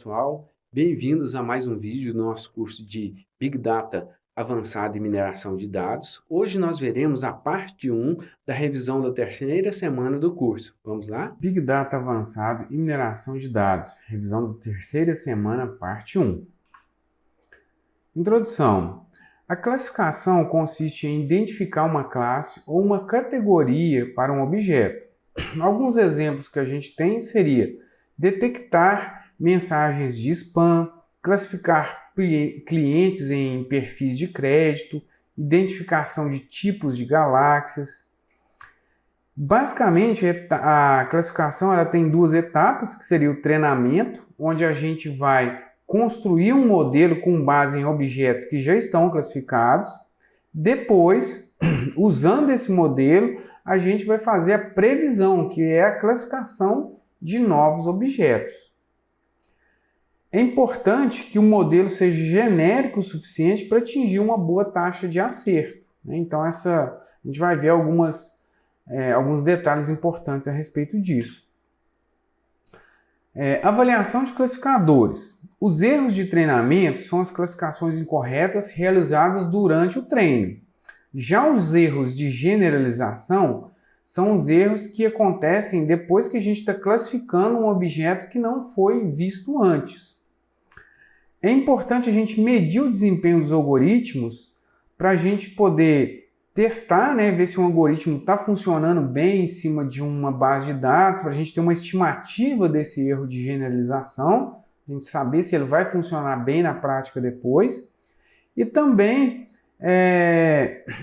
pessoal, bem-vindos a mais um vídeo do nosso curso de Big Data Avançado e Mineração de Dados. Hoje nós veremos a parte 1 da revisão da terceira semana do curso. Vamos lá? Big Data Avançado e Mineração de Dados, revisão da terceira semana, parte 1. Introdução. A classificação consiste em identificar uma classe ou uma categoria para um objeto. Alguns exemplos que a gente tem seria detectar mensagens de spam, classificar clientes em perfis de crédito, identificação de tipos de galáxias. Basicamente, a classificação ela tem duas etapas, que seria o treinamento, onde a gente vai construir um modelo com base em objetos que já estão classificados. Depois, usando esse modelo, a gente vai fazer a previsão, que é a classificação de novos objetos. É importante que o modelo seja genérico o suficiente para atingir uma boa taxa de acerto, né? Então, a gente vai ver alguns detalhes importantes a respeito disso. Avaliação de classificadores. Os erros de treinamento são as classificações incorretas realizadas durante o treino. Já os erros de generalização são os erros que acontecem depois que a gente está classificando um objeto que não foi visto antes. É importante a gente medir o desempenho dos algoritmos para a gente poder testar, né, ver se um algoritmo está funcionando bem em cima de uma base de dados, para a gente ter uma estimativa desse erro de generalização, a gente saber se ele vai funcionar bem na prática depois. E também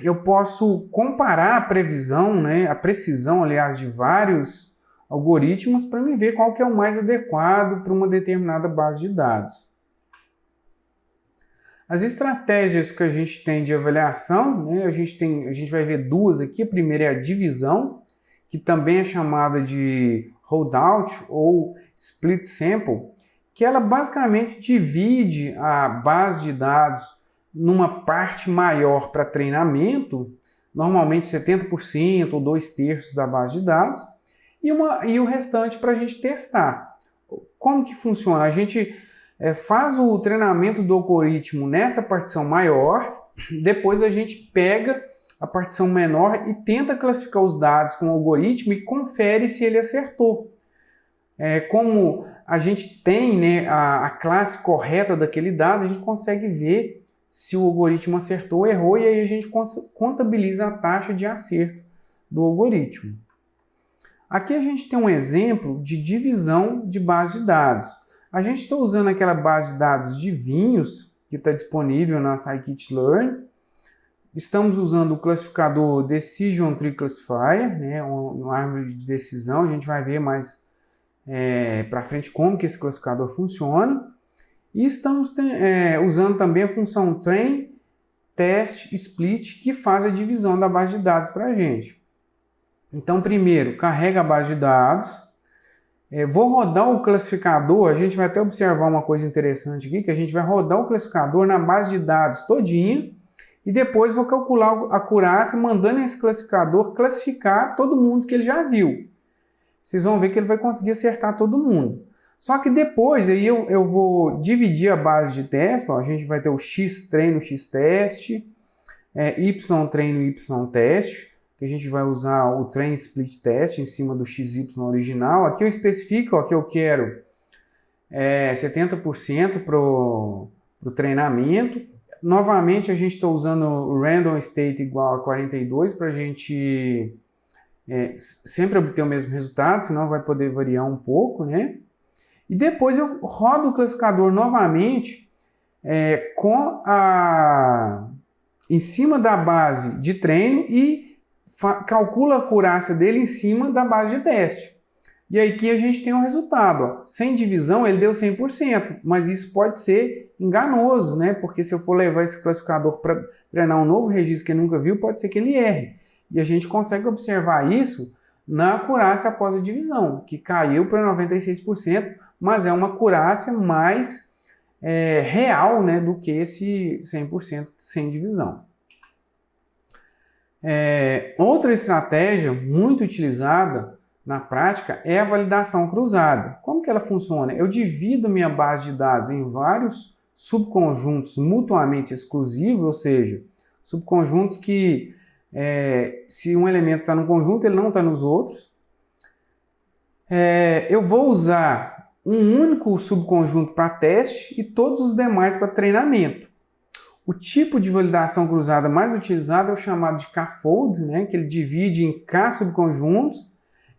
eu posso comparar a previsão, né, a precisão, aliás, de vários algoritmos para me ver qual que é o mais adequado para uma determinada base de dados. As estratégias que a gente tem de avaliação, né, a gente vai ver duas aqui. A primeira é a divisão, que também é chamada de holdout ou split sample, que ela basicamente divide a base de dados numa parte maior para treinamento, normalmente 70% ou 2/3 da base de dados, e o restante para a gente testar. Como que funciona? A gente faz o treinamento do algoritmo nessa partição maior, depois a gente pega a partição menor e tenta classificar os dados com o algoritmo e confere se ele acertou. Como a gente tem, né, a classe correta daquele dado, a gente consegue ver se o algoritmo acertou ou errou, e aí a gente contabiliza a taxa de acerto do algoritmo. Aqui a gente tem um exemplo de divisão de base de dados. A gente está usando aquela base de dados de vinhos, que está disponível na scikit-learn. Estamos usando o classificador Decision Tree Classifier, né, uma árvore de decisão. A gente vai ver mais para frente como que esse classificador funciona. E estamos usando também a função Train, Test, Split, que faz a divisão da base de dados para a gente. Então, primeiro, carrega a base de dados. Vou rodar o classificador. A gente vai até observar uma coisa interessante aqui, que a gente vai rodar o classificador na base de dados todinha, e depois vou calcular a acurácia, mandando esse classificador classificar todo mundo que ele já viu. Vocês vão ver que ele vai conseguir acertar todo mundo. Só que depois aí eu vou dividir a base de teste. A gente vai ter o X treino, X teste, Y treino, Y teste, que a gente vai usar o Train Split Test em cima do XY original. Aqui eu especifico que eu quero 70% para o treinamento. Novamente a gente está usando o Random State igual a 42 para a gente sempre obter o mesmo resultado, senão vai poder variar um pouco, né? E depois eu rodo o classificador novamente em cima da base de treino e calculo a acurácia dele em cima da base de teste. E aí que a gente tem um resultado. Sem divisão ele deu 100%, mas isso pode ser enganoso, né? Porque se eu for levar esse classificador para treinar um novo registro que ele nunca viu, pode ser que ele erre. E a gente consegue observar isso na acurácia após a divisão, que caiu para 96%, mas é uma acurácia mais real, né, do que esse 100% sem divisão. Outra estratégia muito utilizada na prática é a validação cruzada. Como que ela funciona? Eu divido minha base de dados em vários subconjuntos mutuamente exclusivos, ou seja, subconjuntos que se um elemento está no conjunto, ele não está nos outros. Eu vou usar um único subconjunto para teste e todos os demais para treinamento. O tipo de validação cruzada mais utilizado é o chamado de K-fold, né, que ele divide em K subconjuntos.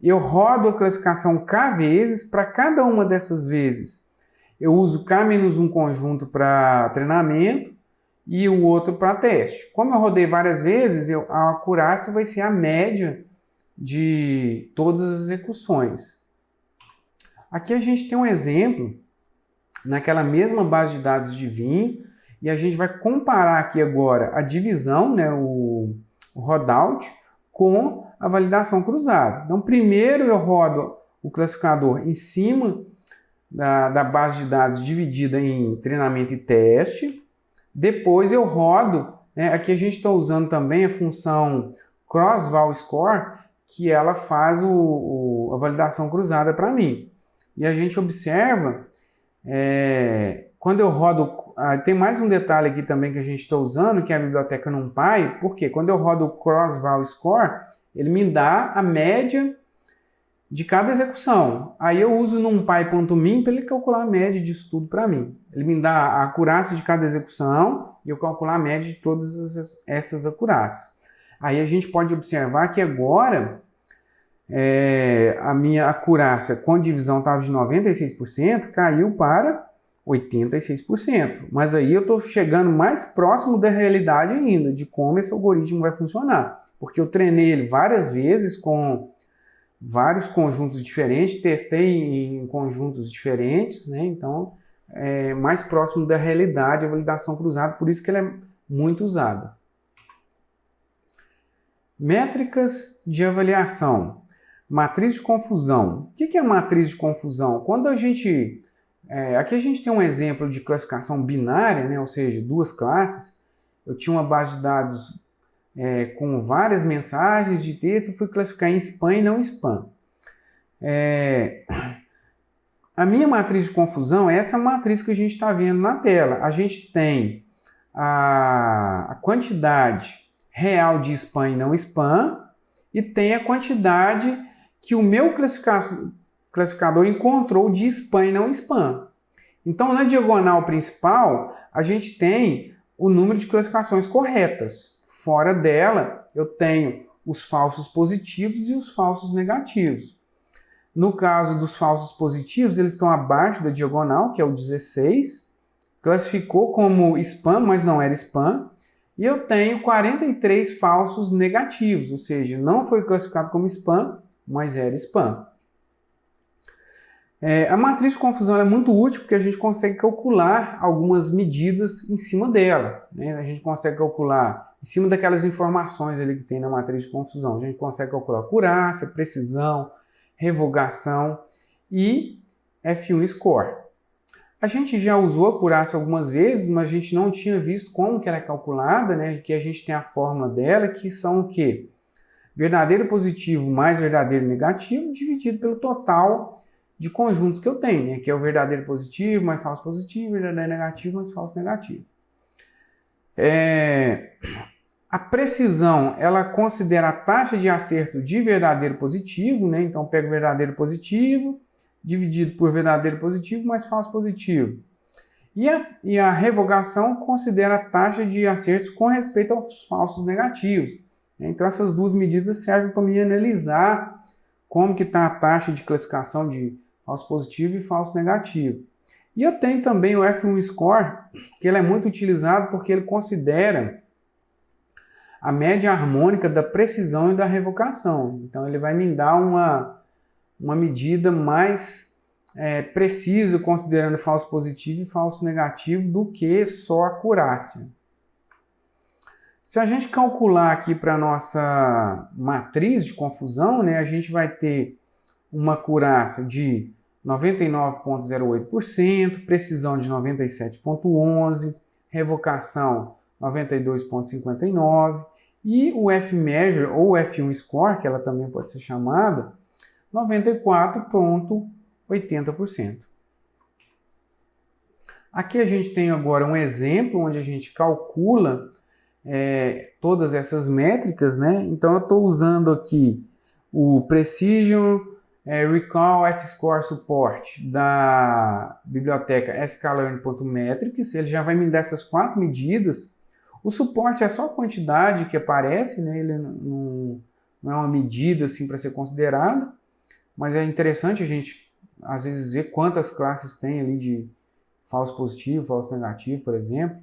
Eu rodo a classificação K vezes. Para cada uma dessas vezes, eu uso K-1 conjunto para treinamento e o outro para teste. Como eu rodei várias vezes, a acurácia vai ser a média de todas as execuções. Aqui a gente tem um exemplo naquela mesma base de dados de Vim, e a gente vai comparar aqui agora a divisão, né, o rodout, com a validação cruzada. Então, primeiro eu rodo o classificador em cima da base de dados dividida em treinamento e teste. Depois eu rodo, né, aqui a gente está usando também a função cross-val-score, que ela faz a validação cruzada para mim. E a gente observa, quando eu rodo, tem mais um detalhe aqui também que a gente está usando, que é a biblioteca NumPy, porque quando eu rodo o cross-val-score, ele me dá a média de cada execução. Aí eu uso numpy.min para ele calcular a média disso tudo para mim. Ele me dá a acurácia de cada execução e eu calcular a média de todas essas acurácias. Aí a gente pode observar que agora a minha acurácia com divisão estava de 96%, caiu para 86%. Mas aí eu estou chegando mais próximo da realidade ainda, de como esse algoritmo vai funcionar. Porque eu treinei ele várias vezes com vários conjuntos diferentes, testei em conjuntos diferentes, né? Então é mais próximo da realidade a validação cruzada, por isso que ela é muito usada. Métricas de avaliação. Matriz de confusão. O que é a matriz de confusão? Quando a gente... aqui a gente tem um exemplo de classificação binária, né? Ou seja, duas classes. Eu tinha uma base de dados com várias mensagens de texto, eu fui classificar em spam e não spam. A minha matriz de confusão é essa matriz que a gente está vendo na tela. A gente tem a quantidade real de spam e não spam e tem a quantidade que o meu classificador encontrou de spam e não spam. Então, na diagonal principal, a gente tem o número de classificações corretas. Fora dela, eu tenho os falsos positivos e os falsos negativos. No caso dos falsos positivos, eles estão abaixo da diagonal, que é o 16. Classificou como spam, mas não era spam. E eu tenho 43 falsos negativos, ou seja, não foi classificado como spam, mas era spam. A matriz de confusão é muito útil porque a gente consegue calcular algumas medidas em cima dela, né? A gente consegue calcular em cima daquelas informações ali que tem na matriz de confusão. A gente consegue calcular acurácia, precisão, revogação e F1 score. A gente já usou a acurácia algumas vezes, mas a gente não tinha visto como que ela é calculada, né? Que a gente tem a fórmula dela, que são o quê? Verdadeiro positivo mais verdadeiro negativo dividido pelo total de conjuntos que eu tenho, né? Que é o verdadeiro positivo mais falso positivo, verdadeiro negativo mais falso negativo. A precisão, ela considera a taxa de acerto de verdadeiro positivo, né? Então, pega o verdadeiro positivo, dividido por verdadeiro positivo mais falso positivo. E a revogação considera a taxa de acertos com respeito aos falsos negativos. Então, essas duas medidas servem para me analisar como que está a taxa de classificação de falso positivo e falso negativo. E eu tenho também o F1 score, que ele é muito utilizado porque ele considera a média harmônica da precisão e da revogação. Então, ele vai me dar uma medida mais precisa, considerando falso positivo e falso negativo, do que só a acurácia. Se a gente calcular aqui para a nossa matriz de confusão, né, a gente vai ter uma acurácia de 99,08%, precisão de 97,11%, revogação 92,59% e o F-measure ou F1 score, que ela também pode ser chamada, 94,80%. Aqui a gente tem agora um exemplo onde a gente calcula todas essas métricas, né? Então eu estou usando aqui o Precision Recall F-Score Support da biblioteca sklearn.metrics. Ele já vai me dar essas 4 medidas. O suporte é só a quantidade que aparece, né? Ele não é uma medida assim para ser considerada, mas é interessante a gente às vezes ver quantas classes tem ali de falso positivo, falso negativo, por exemplo.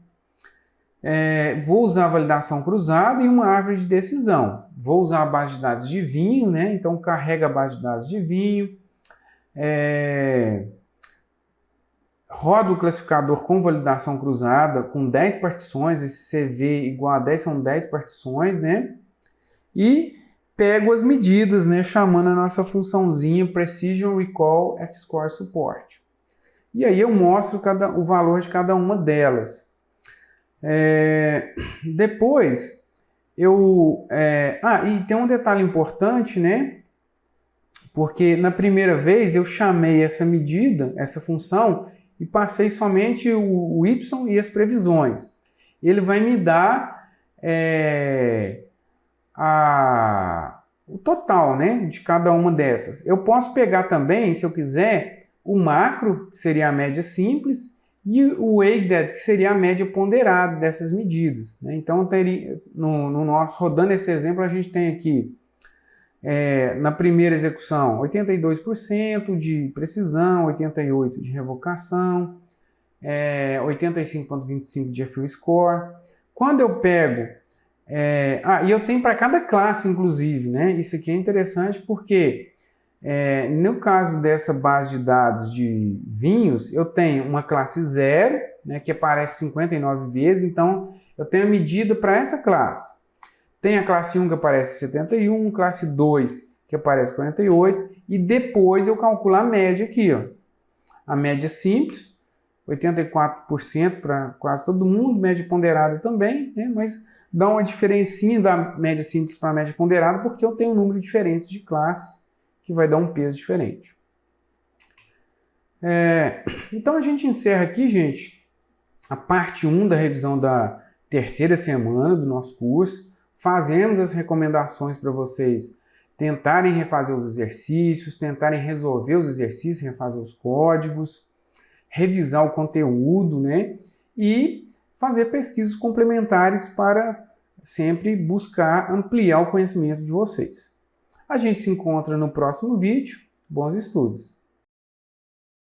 Vou usar a validação cruzada e uma árvore de decisão. Vou usar a base de dados de vinho, né? Então carrega a base de dados de vinho. Roda o classificador com validação cruzada, com 10 partições, esse CV igual a 10 são 10 partições, né? E pego as medidas, né? Chamando a nossa funçãozinha Precision Recall F-Score Support. E aí eu mostro o valor de cada uma delas. Depois, e tem um detalhe importante, né? Porque na primeira vez eu chamei essa medida, essa função, e passei somente o y e as previsões. Ele vai me dar o total, né, de cada uma dessas. Eu posso pegar também, se eu quiser, o macro, que seria a média simples, e o weighted, que seria a média ponderada dessas medidas, né? Então, rodando esse exemplo, a gente tem aqui, na primeira execução, 82% de precisão, 88% de revocação, 85,25% de F-score. Quando eu pego... e eu tenho para cada classe, inclusive, né? Isso aqui é interessante porque... no caso dessa base de dados de vinhos, eu tenho uma classe 0, né, que aparece 59 vezes, então eu tenho a medida para essa classe. Tem a classe 1 que aparece 71, classe 2 que aparece 48, e depois eu calculo a média aqui, ó. A média simples, 84% para quase todo mundo, média ponderada também, né, mas dá uma diferencinha da média simples para a média ponderada porque eu tenho um número diferente de classes, que vai dar um peso diferente. Então a gente encerra aqui, gente, a parte 1 da revisão da terceira semana do nosso curso. Fazemos as recomendações para vocês tentarem refazer os exercícios, tentarem resolver os exercícios, refazer os códigos, revisar o conteúdo, né? E fazer pesquisas complementares para sempre buscar ampliar o conhecimento de vocês. A gente se encontra no próximo vídeo. Bons estudos!